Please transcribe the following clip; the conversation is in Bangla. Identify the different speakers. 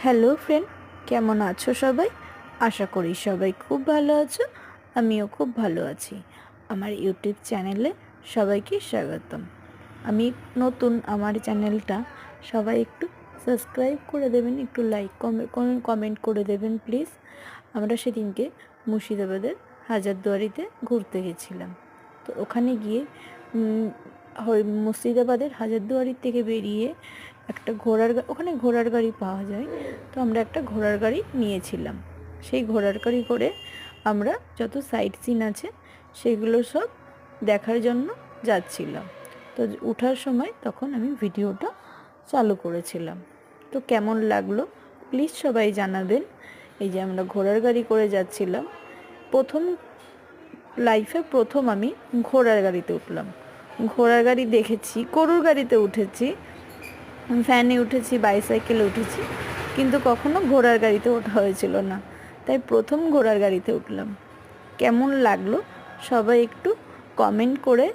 Speaker 1: হ্যালো ফ্রেন্ড, কেমন আছো সবাই? আশা করি সবাই খুব ভালো আছো। আমিও খুব ভালো আছি। আমার ইউটিউব চ্যানেলে সবাইকে স্বাগতম। আমি নতুন, আমার চ্যানেলটা সবাই একটু সাবস্ক্রাইব করে দেবেন, একটু লাইক কমেন্ট করে দেবেন প্লিজ। আমরা সেদিনকে মুর্শিদাবাদের হাজারদুয়ারিতে ঘুরতে গেছিলাম। তো ওখানে গিয়ে মুর্শিদাবাদের হাজারদুয়ারি থেকে বেরিয়ে একটা ওখানে ঘোড়ার গাড়ি পাওয়া যায়। তো আমরা একটা ঘোড়ার গাড়ি নিয়েছিলাম। সেই ঘোড়ার গাড়ি করে আমরা যত সাইট সিন আছে সেগুলো সব দেখার জন্য যাচ্ছিলাম। তো ওঠার সময় তখন আমি ভিডিওটা চালু করেছিলাম। তো কেমন লাগলো প্লিজ সবাই জানাবেন। এই যে আমরা ঘোড়ার গাড়ি করে যাচ্ছিলাম, লাইফে প্রথম আমি ঘোড়ার গাড়িতে উঠলাম। ঘোড়ার গাড়ি দেখেছি, গরুর গাড়িতে উঠেছি, ভ্যানে উঠেছি, বাইসাইকেলে উঠেছি, কিন্তু কখনো ঘোড়ার গাড়িতে ওঠা হয়েছিল না। তাই প্রথম ঘোড়ার গাড়িতে উঠলাম। কেমন লাগলো সবাই একটু কমেন্ট করে